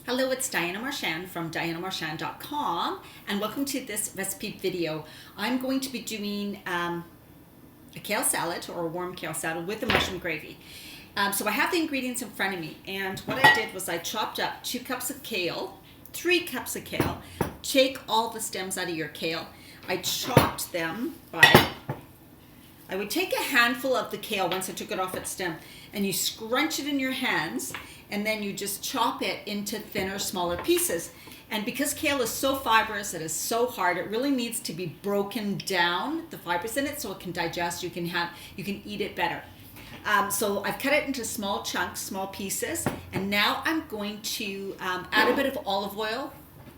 Hello, it's Diana Marchand from dianamarchand.com, and welcome to this recipe video. I'm going to be doing a kale salad, or a warm kale salad with a mushroom gravy. So I have the ingredients in front of me, and what I did was I chopped up 2 cups of kale, 3 cups of kale. Take all the stems out of your kale. I chopped them by, I would take a handful of the kale once I took it off its stem, and you scrunch it in your hands, and then you just chop it into thinner, smaller pieces. And because kale is so fibrous, it is so hard, it really needs to be broken down, the fibers in it, so it can digest, you can eat it better. So I've cut it into small chunks, small pieces, and now I'm going to add a bit of olive oil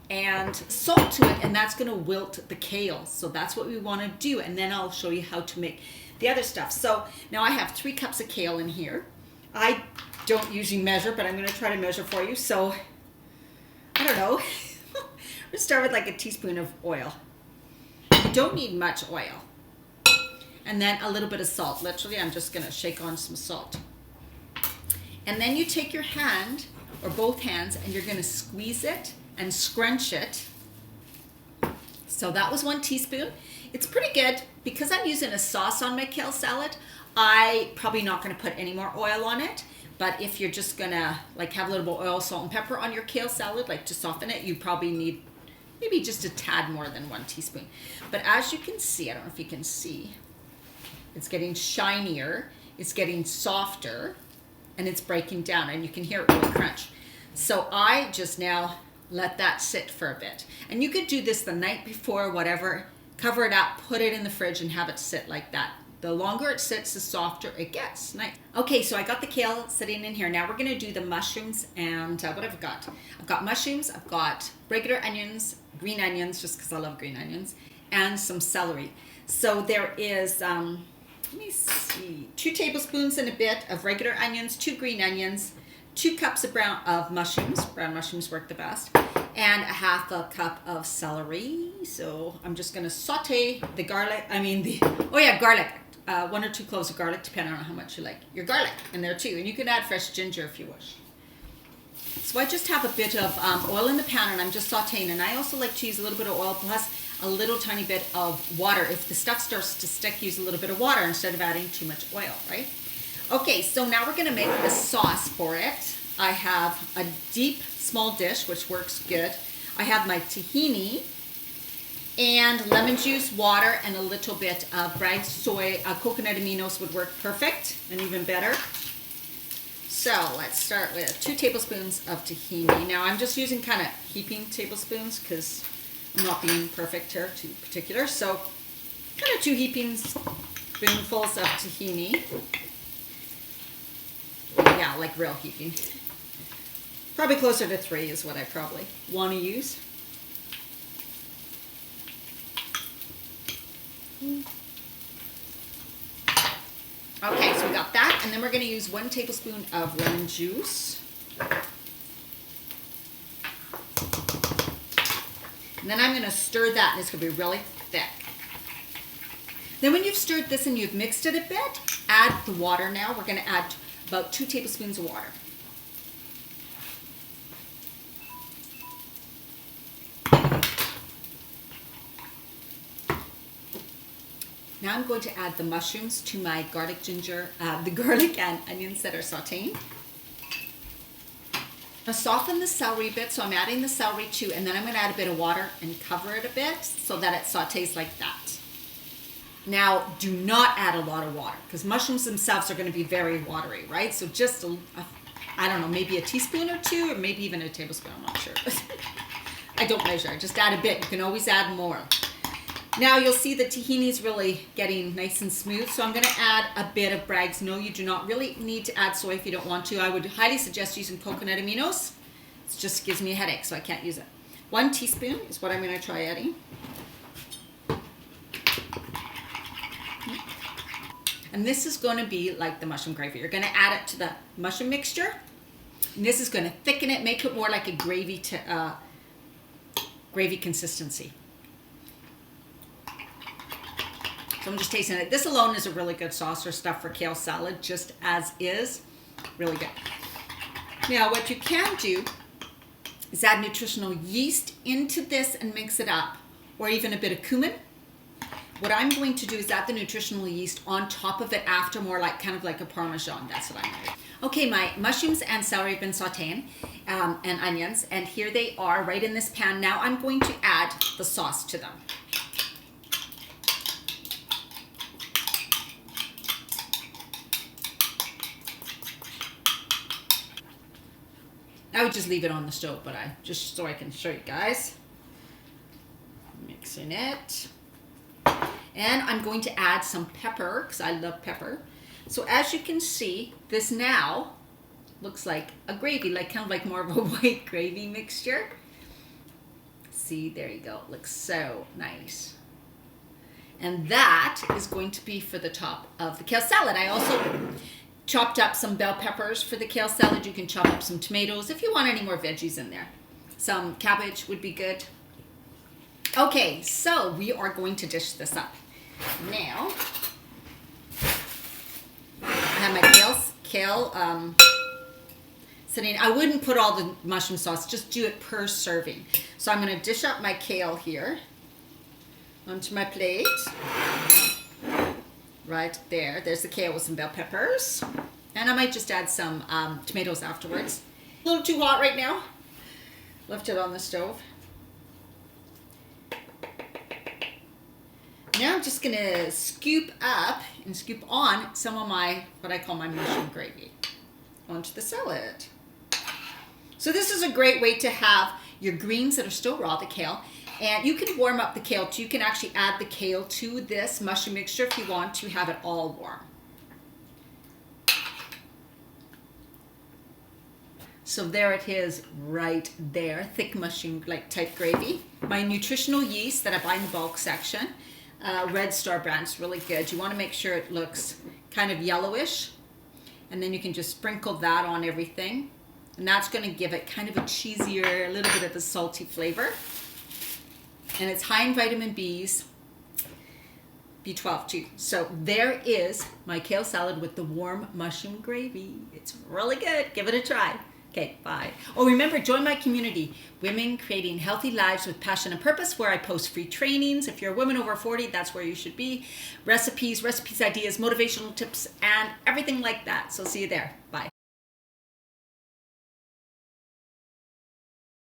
and salt to it, and that's going to wilt the kale. So that's what we want to do, and then I'll show you how to make the other stuff. So now I have 3 cups of kale in here. I don't usually measure, but I'm going to try to measure for you. So I don't know. We'll start with like a teaspoon of oil. You don't need much oil. And then a little bit of salt. Literally, I'm just going to shake on some salt. And then you take your hand, or both hands, and you're going to squeeze it and scrunch it. So that was 1 teaspoon. It's pretty good. Because I'm using a sauce on my kale salad, I probably not going to put any more oil on it. But if you're just going to like have a little bit of oil, salt, and pepper on your kale salad, like to soften it, you probably need maybe just a tad more than 1 teaspoon. But as you can see, I don't know if you can see, it's getting shinier, it's getting softer, and it's breaking down, and you can hear it really crunch. So I just now let that sit for a bit. And you could do this the night before, whatever, cover it up, put it in the fridge, and have it sit like that. The longer it sits, the softer it gets. Nice. Okay, so I got the kale sitting in here. Now we're going to do the mushrooms, and what have I got? I've got mushrooms, I've got regular onions, green onions, just because I love green onions, and some celery. So there is, let me see, 2 tablespoons and a bit of regular onions, 2 green onions, 2 cups of mushrooms. Brown mushrooms work the best. And a half a cup of celery. So I'm just going to saute the garlic. Garlic. 1 or 2 cloves of garlic, depending on how much you like your garlic in there too. And you can add fresh ginger if you wish. So I just have a bit of oil in the pan, and I'm just sauteing. And I also like to use a little bit of oil plus a little tiny bit of water. If the stuff starts to stick, use a little bit of water instead of adding too much oil, right? Okay, so now we're going to make the sauce for it. I have a deep small dish, which works good. I have my tahini and lemon juice, water, and a little bit of Bragg's soy. Coconut aminos would work perfect and even better. So let's start with 2 tablespoons of tahini. Now I'm just using kind of heaping tablespoons because I'm not being perfect here, too particular. So kind of 2 heaping spoonfuls of tahini. Yeah, like real heaping. Probably closer to 3 is what I probably want to use. Okay, so we got that, and then we're going to use 1 tablespoon of lemon juice. And then I'm going to stir that, and it's going to be really thick. Then when you've stirred this and you've mixed it a bit, add the water now. We're going to add about 2 tablespoons of water. Now I'm going to add the mushrooms to my garlic and onions that are sauteing. I'll soften the celery a bit, so I'm adding the celery too, and then I'm going to add a bit of water and cover it a bit so that it sautés like that. Now, do not add a lot of water, because mushrooms themselves are going to be very watery, right? So just, I don't know, maybe a teaspoon or 2, or maybe even a tablespoon, I'm not sure. I don't measure, I just add a bit. You can always add more. Now you'll see the tahini is really getting nice and smooth, so I'm going to add a bit of Bragg's. No, you do not really need to add soy if you don't want to. I would highly suggest using coconut aminos. It just gives me a headache, so I can't use it. 1 teaspoon is what I'm going to try adding. And this is going to be like the mushroom gravy. You're going to add it to the mushroom mixture. And this is going to thicken it, make it more like a gravy consistency. So I'm just tasting it. This alone is a really good sauce or stuff for kale salad, just as is. Really good. Now what you can do is add nutritional yeast into this and mix it up, or even a bit of cumin. What I'm going to do is add the nutritional yeast on top of it after, more like kind of like a Parmesan. That's what I'm going to do. Okay, my mushrooms and celery have been sauteing, and onions, and here they are right in this pan. Now I'm going to add the sauce to them. I would just leave it on the stove, but just so I can show you guys. Mixing it. And I'm going to add some pepper, because I love pepper. So as you can see, this now looks like a gravy, like kind of like more of a white gravy mixture. See, there you go. It looks so nice. And that is going to be for the top of the kale salad. I also chopped up some bell peppers for the kale salad. You can chop up some tomatoes if you want any more veggies in there. Some cabbage would be good. Okay, so we are going to dish this up. Now, I have my kale sitting. I wouldn't put all the mushroom sauce, just do it per serving. So I'm going to dish up my kale here onto my plate. Right there. There's the kale with some bell peppers. And I might just add some tomatoes afterwards. A little too hot right now. Left it on the stove. Now I'm just gonna scoop up and scoop on some of my, what I call my mushroom gravy onto the salad. So this is a great way to have your greens that are still raw, the kale, and you can warm up the kale too. You can actually add the kale to this mushroom mixture if you want to have it all warm. So there it is right there, thick mushroom like type gravy. My nutritional yeast that I buy in the bulk section. Red Star brand is really good. You want to make sure it looks kind of yellowish, and then you can just sprinkle that on everything, and that's going to give it kind of a cheesier, a little bit of a salty flavor. And it's high in vitamin B's, B12 too. So there is my kale salad with the warm mushroom gravy. It's really good. Give it a try. Okay, bye. Oh, remember, join my community, Women Creating Healthy Lives with Passion and Purpose, where I post free trainings. If you're a woman over 40, that's where you should be. Recipes, ideas, motivational tips, and everything like that. So see you there. Bye.